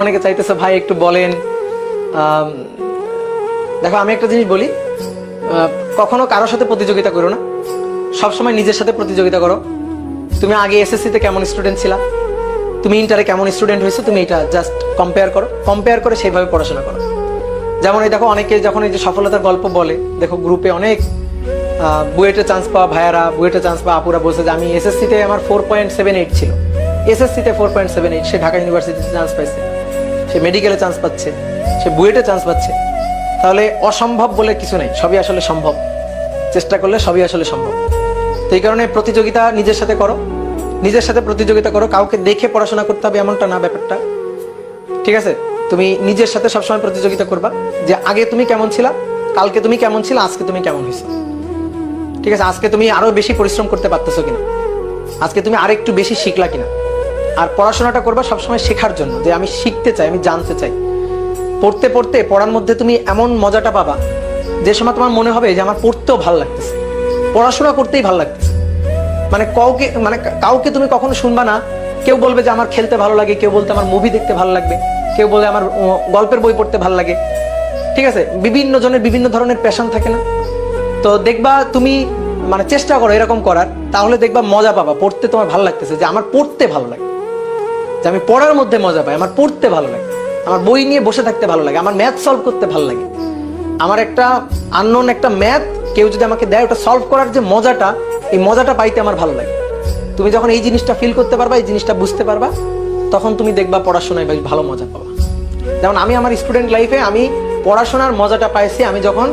অনেকে চাইতেছে ভাই একটু বলেন। দেখো আমি একটা জিনিস বলি, কখনো কারোর সাথে প্রতিযোগিতা করো না, সবসময় নিজের সাথে প্রতিযোগিতা করো। তুমি আগে এসএসসিতে কেমন স্টুডেন্ট ছিলা, তুমি ইন্টারে কেমন স্টুডেন্ট হয়েছো, তুমি এটা জাস্ট কম্পেয়ার করে সেইভাবে পড়াশোনা করো। যেমন এই দেখো অনেকে যখন এই যে সফলতার গল্প বলে, দেখো গ্রুপে অনেক বুয়েটে চান্স পাওয়া ভাইয়ারা, বুয়েটে চান্স পাওয়া আপুরা বলছে যে আমি এসএসসিতে আমার 4.78 ছিল, এসএসসিতে 4.78, সে ঢাকা ইউনিভার্সিটিতে চান্স পাইছে, সে মেডিকেলে চান্স পাচ্ছে, সে বুয়েটে চান্স পাচ্ছে। তাহলে অসম্ভব বলে কিছু নেই, সবই আসলে সম্ভব, চেষ্টা করলে সবই আসলে সম্ভব। তো এই কারণে প্রতিযোগিতা নিজের সাথে করো, নিজের সাথে প্রতিযোগিতা করো। কাউকে দেখে পড়াশোনা করতে হবে এমনটা না ব্যাপারটা, ঠিক আছে? তুমি নিজের সাথে সবসময় প্রতিযোগিতা করবা, যে আগে তুমি কেমন ছিলা, কালকে তুমি কেমন ছিলা, আজকে তুমি কেমন হয়েছো, ঠিক আছে? আজকে তুমি আরো বেশি পরিশ্রম করতে পারতেছো কিনা, আজকে তুমি আরো একটু বেশি শিখলা কিনা। আর পড়াশোনাটা করবা সবসময় শেখার জন্য, যে আমি শিখতে চাই, আমি জানতে চাই। পড়তে পড়তে পড়ার মধ্যে তুমি এমন মজাটা পাবা যে সময় তোমার মনে হবে যে আমার পড়তেও ভালো লাগতেছে, পড়াশোনা করতেই ভালো লাগতেছে। কাউকে তুমি কখনো শুনবা না কেউ বলবে যে আমার খেলতে ভালো লাগে, কেউ বলতে আমার মুভি দেখতে ভালো লাগবে, কেউ বলে আমার গল্পের বই পড়তে ভালো লাগে, ঠিক আছে? বিভিন্ন জনের বিভিন্ন ধরনের প্যাশন থাকে না? তো দেখবা তুমি চেষ্টা করো এরকম করার, তাহলে দেখবা মজা পাবা, পড়তে তোমার ভালো লাগতেছে, যে আমার পড়তে ভালো লাগে, যে আমি পড়ার মধ্যে মজা পাই, আমার পড়তে ভালো লাগে, আমার বই নিয়ে বসে থাকতে ভালো লাগে, আমার ম্যাথ সলভ করতে ভালো লাগে, আমার একটা আননোন একটা ম্যাথ কেউ যদি আমাকে দেয়, ওটা সলভ করার যে মজাটা, এই মজাটা পাইতে আমার ভালো লাগে। তুমি যখন এই জিনিসটা ফিল করতে পারবা, এই জিনিসটা বুঝতে পারবা, তখন তুমি দেখবা পড়াশোনায় বেশ ভালো মজা পাবা। যেমন আমি আমার স্টুডেন্ট লাইফে আমি পড়াশোনার মজাটা পাইছি আমি যখন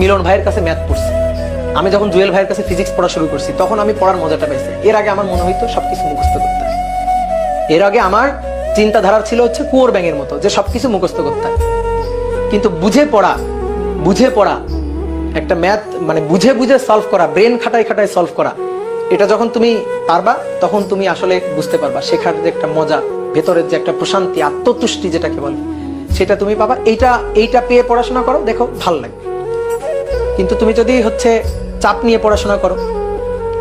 মিলন ভাইয়ের কাছে ম্যাথ পড়ছি, আমি যখন জুয়েল ভাইয়ের কাছে ফিজিক্স পড়া শুরু করছি, তখন আমি পড়ার মজাটা পাইছি। এর আগে আমার মনে হইতো সবকিছু মুখস্থ করতে হয়, এর আগে আমার চিন্তাধারা ছিল হচ্ছে কুয়োর ব্যাঙের মতো, যে সবকিছু মুখস্থ করতে হয়। কিন্তু বুঝে পড়া একটা ম্যাথ, বুঝে বুঝে সলভ করা, ব্রেন খাটায় সলভ করা, এটা যখন তুমি পারবা, তখন তুমি আসলে বুঝতে পারবা শেখার যে একটা মজা, ভেতরের যে একটা প্রশান্তি, আত্মতুষ্টি যেটাকে বলে, সেটা তুমি পাবা। এইটা পেয়ে পড়াশোনা করো, দেখো ভালো লাগবে। কিন্তু তুমি যদি চাপ নিয়ে পড়াশোনা করো,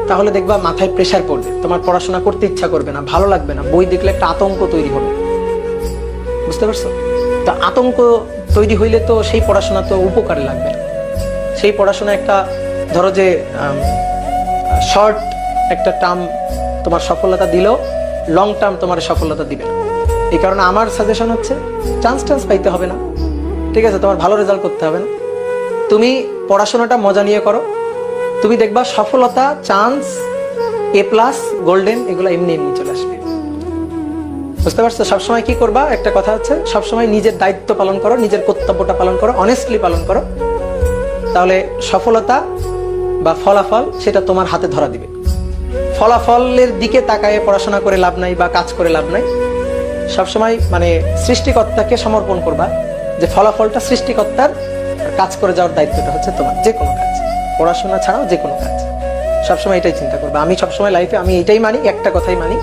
তাহলে দেখবা মাথায় প্রেসার পড়বে, তোমার পড়াশোনা করতে ইচ্ছা করবে না, ভালো লাগবে না, বই দেখলে একটা আতঙ্ক তৈরি হবে, বুঝতে পারছো? তো আতঙ্ক তৈরি হইলে তো সেই পড়াশোনা তো উপকারে লাগবে না। সেই পড়াশোনা একটা, ধরো যে শর্ট একটা টার্ম তোমার সফলতা দিলেও লং টার্ম তোমার সফলতা দিবে না। এই কারণে আমার সাজেশন হচ্ছে চান্স পাইতে হবে না, ঠিক আছে? তোমার ভালো রেজাল্ট করতে হবে না, তুমি পড়াশোনাটা মজা নিয়ে করো, তুমি দেখবা সফলতা, চান্স, A+, গোল্ডেন, এগুলো এমনি চলে আসবে, বুঝতে পারছো? সবসময় কি করবা, একটা কথা হচ্ছে সবসময় নিজের দায়িত্ব পালন করো, নিজের কর্তব্যটা পালন করো, অনেস্টলি পালন করো, তাহলে সফলতা বা ফলাফল সেটা তোমার হাতে ধরা দিবে। ফলাফলের দিকে তাকায় পড়াশোনা করে লাভ নাই বা কাজ করে লাভ নাই। সবসময় সৃষ্টিকর্তাকে সমর্পণ করবা, যে ফলাফলটা সৃষ্টিকর্তার, কাজ করে যাওয়ার দায়িত্বটা হচ্ছে তোমার। যে কোনো কাজ, পড়াশোনা ছাড়াও যে কোনো কাজ, সবসময় এটাই চিন্তা করবা। আমি সবসময় লাইফে আমি এটাই মানি, একটা কথাই মানি,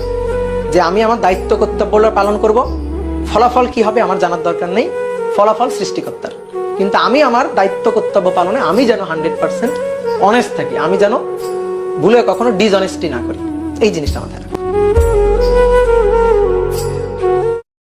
যে আমি আমার দায়িত্ব কর্তব্য পালন করব। ফলাফল কি হবে আমার জানার দরকার নেই, ফলাফল সৃষ্টিকর্তার। কিন্তু আমি আমার দায়িত্ব কর্তব্য পালনে আমি যেন 100% অনেস্ট থাকি, আমি যেন ভুলে কখনো ডিসঅনেস্টি না করি, এই জিনিসটা মাথায় রাখো।